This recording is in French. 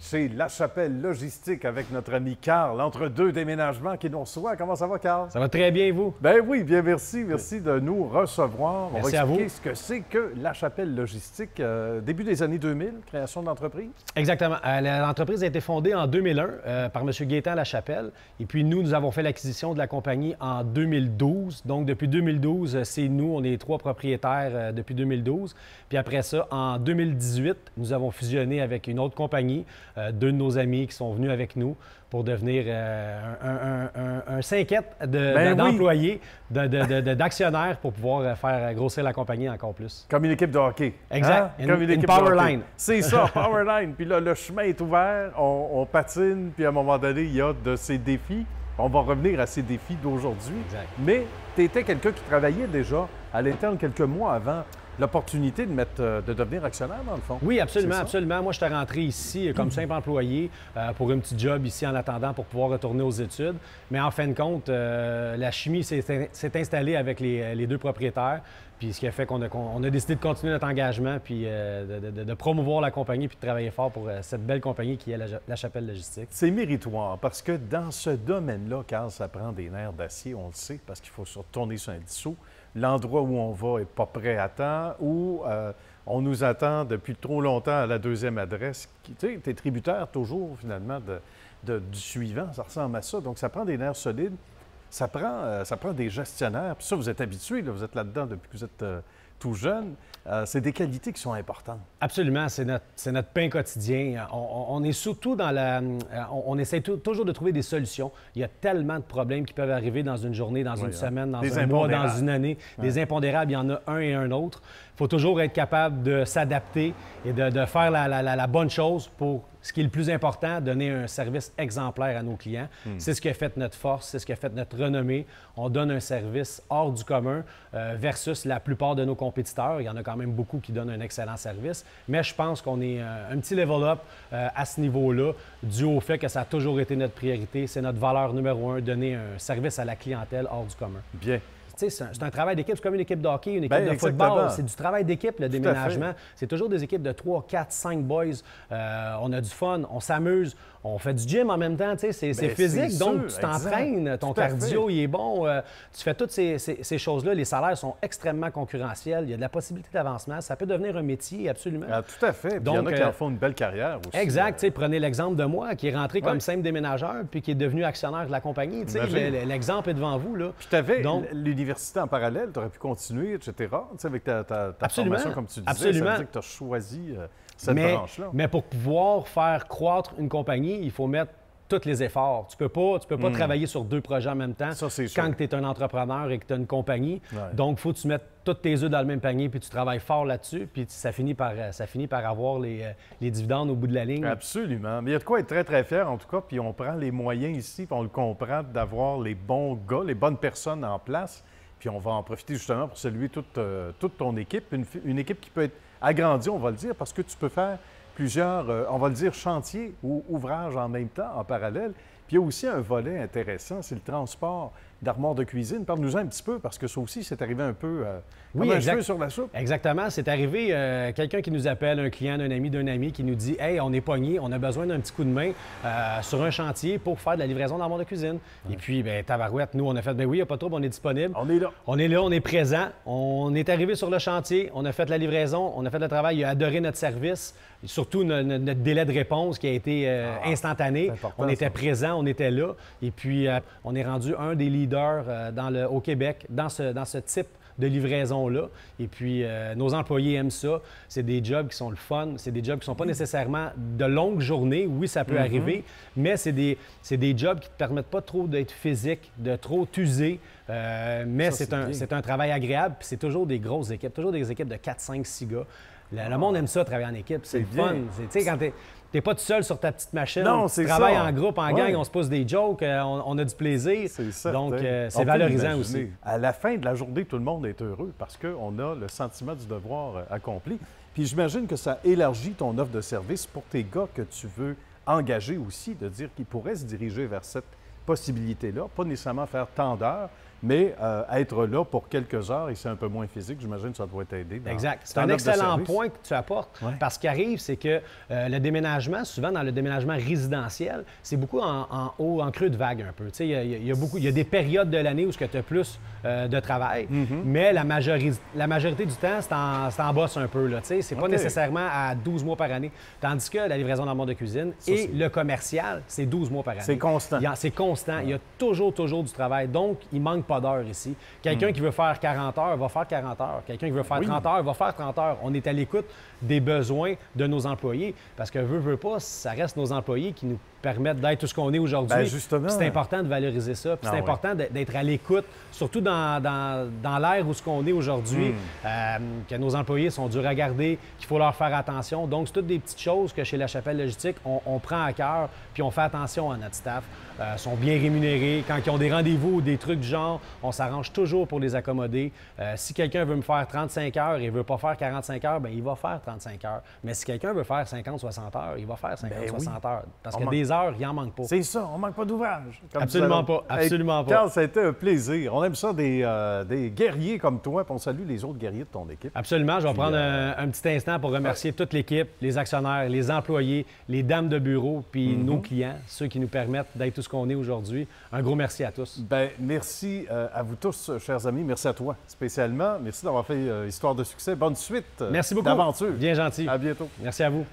chez La Chapelle Logistique avec notre ami Carl, entre deux déménagements qui nous reçoit. Comment ça va, Carl? Ça va très bien, vous? Ben oui, bien merci. Merci de nous recevoir. Merci On va expliquer à vous. ce que c'est que La Chapelle Logistique. Début des années 2000, création de l'entreprise. Exactement. L'entreprise a été fondée en 2001 par M. Gaétan Lachapelle. Et puis nous avons fait l'acquisition de la compagnie en 2012. Donc depuis 2012, c'est nous, on est les trois propriétaires depuis 2012. Puis après ça, en 2018, nous avons fusionné avec une autre compagnie, deux de nos amis qui sont venus avec nous pour devenir un cinquette d'employés, d'actionnaires pour pouvoir faire grossir la compagnie encore plus. Comme une équipe de hockey. Exact. Hein? Comme une équipe power de hockey. line. C'est ça, power line. Puis là, le chemin est ouvert, on patine, puis à un moment donné, il y a de ces défis. On va revenir à ces défis d'aujourd'hui. Exact. Mais tu étais quelqu'un qui travaillait déjà à l'interne quelques mois avant l'opportunité de devenir actionnaire, dans le fond. Oui, absolument, C'est ça? absolument. Moi, je suis rentré ici comme simple employé pour un petit job ici en attendant pour pouvoir retourner aux études. Mais en fin de compte, la chimie s'est installée avec les deux propriétaires. Puis ce qui a fait qu'on a décidé de continuer notre engagement, puis de promouvoir la compagnie, puis de travailler fort pour cette belle compagnie qui est la Chapelle Logistique. C'est méritoire parce que dans ce domaine-là, quand ça prend des nerfs d'acier, on le sait, parce qu'il faut se retourner sur un dissous. L'endroit où on va n'est pas prêt à temps, ou on nous attend depuis trop longtemps à la deuxième adresse. Tu sais, tu es tributaire toujours, finalement, du suivant. Ça ressemble à ça. Donc, ça prend des nerfs solides. Ça prend des gestionnaires. Puis ça, vous êtes habitués, là, vous êtes là-dedans depuis que vous êtes tout jeune. C'est des qualités qui sont importantes. Absolument, c'est notre pain quotidien. On est surtout dans on essaie toujours de trouver des solutions. Il y a tellement de problèmes qui peuvent arriver dans une journée, dans une semaine, dans un mois, dans une année. Des impondérables, il y en a un et un autre. Il faut toujours être capable de s'adapter et de faire la bonne chose pour ce qui est le plus important, donner un service exemplaire à nos clients. C'est ce qui a fait notre force, c'est ce qui a fait notre renommée. On donne un service hors du commun versus la plupart de nos compétiteurs. Il y en a quand même beaucoup qui donnent un excellent service, mais je pense qu'on est un petit level up à ce niveau-là, dû au fait que ça a toujours été notre priorité. C'est notre valeur numéro un, donner un service à la clientèle hors du commun. Bien. C'est un travail d'équipe, c'est comme une équipe de hockey, une équipe de football. C'est du travail d'équipe, le déménagement. C'est toujours des équipes de 3, 4, 5 boys. On a du fun, on s'amuse, on fait du gym en même temps. C'est physique, donc tu t'entraînes, ton cardio il est bon. Tu fais toutes ces choses-là. Les salaires sont extrêmement concurrentiels. Il y a de la possibilité d'avancement. Ça peut devenir un métier, absolument. Ah, tout à fait. Puis il y en a qui en font une belle carrière aussi. Exact. Prenez l'exemple de moi, qui est rentré comme simple déménageur puis qui est devenu actionnaire de la compagnie. L'exemple est devant vous. Là. Puis tu avais l'université en parallèle, tu aurais pu continuer, etc. Avec ta formation, comme tu disais, absolument. Ça veut dire que tu as choisi cette branche-là. Mais pour pouvoir faire croître une compagnie, il faut mettre tous les efforts. Tu peux pas travailler sur deux projets en même temps quand tu es un entrepreneur et que tu as une compagnie. Ouais. Donc, il faut que tu mettes tous tes œufs dans le même panier puis tu travailles fort là-dessus. Puis ça finit par avoir les dividendes au bout de la ligne. Absolument. Mais il y a de quoi être très, très fier, en tout cas. Puis on prend les moyens ici, puis on le comprend, d'avoir les bons gars, les bonnes personnes en place. Puis on va en profiter justement pour saluer toute ton équipe. Une équipe qui peut être agrandie, on va le dire, parce que tu peux faire plusieurs, on va le dire, chantiers ou ouvrages en même temps, en parallèle. Puis il y a aussi un volet intéressant, c'est le transport d'armoires de cuisine. Parle-nous-en un petit peu, parce que ça aussi, c'est arrivé un peu comme un cheveu sur la soupe. Exactement. C'est arrivé, quelqu'un qui nous appelle, un client d'un ami, qui nous dit « Hey, on est pogné, on a besoin d'un petit coup de main sur un chantier pour faire de la livraison d'armoires de cuisine. Et puis, tabarouette, nous, on a fait « Ben oui, il n'y a pas de trouble, on est disponible. » On est là. On est là, on est présent. On est arrivé sur le chantier, on a fait la livraison, on a fait le travail, il a adoré notre service, surtout notre délai de réponse qui a été instantané. On était présent, on était là. Et puis, on est rendu un des leaders au Québec dans ce type de livraison-là. Et puis, nos employés aiment ça. C'est des jobs qui sont le fun. C'est des jobs qui ne sont pas nécessairement de longues journées. Oui, ça peut arriver, mais c'est des jobs qui ne te permettent pas trop d'être physique, de trop t'user. Mais c'est un travail agréable. Puis c'est toujours des grosses équipes, toujours des équipes de 4, 5, 6 gars. Le monde aime ça, travailler en équipe. C'est le fun. Tu sais, quand t'es pas tout seul sur ta petite machine. Non, tu travailles en groupe, en gang, on se pose des jokes, on a du plaisir. C'est ça. Donc, c'est valorisant aussi. À la fin de la journée, tout le monde est heureux parce qu'on a le sentiment du devoir accompli. Puis j'imagine que ça élargit ton offre de service pour tes gars que tu veux engager aussi, de dire qu'ils pourraient se diriger vers cette possibilité-là, pas nécessairement faire tant d'heures, mais être là pour quelques heures et c'est un peu moins physique, j'imagine que ça doit t'aider. Exact. C'est un excellent point que tu apportes. Ouais. Parce qu'il arrive, c'est que le déménagement, souvent dans le déménagement résidentiel, c'est beaucoup en haut, en creux de vague un peu. Tu sais, il y a des périodes de l'année où tu as plus de travail, mais la majorité du temps, c'est en bosse un peu. Là, tu sais, c'est pas nécessairement à 12 mois par année. Tandis que la livraison d'armoire de cuisine le commercial, c'est 12 mois par année. C'est constant. C'est constant. Ouais. Il y a toujours du travail. Donc, il manque pas d'heures ici. Quelqu'un qui veut faire 40 heures va faire 40 heures. Quelqu'un qui veut faire 30 heures va faire 30 heures. On est à l'écoute des besoins de nos employés parce que veut pas, ça reste nos employés qui nous permettent d'être tout ce qu'on est aujourd'hui. Bien, justement. C'est important de valoriser ça. Puis c'est important d'être à l'écoute, surtout dans l'ère où ce qu'on est aujourd'hui, que nos employés sont durs à garder, qu'il faut leur faire attention. Donc, c'est toutes des petites choses que chez La Chapelle Logistique, on prend à cœur, puis on fait attention à notre staff. Ils sont bien rémunérés. Quand ils ont des rendez-vous ou des trucs du genre, on s'arrange toujours pour les accommoder. Si quelqu'un veut me faire 35 heures et ne veut pas faire 45 heures, bien, il va faire 35 heures. Mais si quelqu'un veut faire 50-60 heures, il va faire 50-60 heures. Parce que des heures, il n'en manque pas. C'est ça, on ne manque pas d'ouvrage. Absolument pas, absolument pas. Carl, ça a été un plaisir. On aime ça des guerriers comme toi, puis on salue les autres guerriers de ton équipe. Absolument. Je vais prendre un petit instant pour remercier toute l'équipe, les actionnaires, les employés, les dames de bureau, puis nos clients, ceux qui nous permettent d'être tout ce qu'on est aujourd'hui. Un gros merci à tous. Bien, merci à vous tous, chers amis. Merci à toi spécialement. Merci d'avoir fait Histoire de succès. Bonne suite merci beaucoup. D'aventure. Bien gentil. À bientôt. Merci à vous.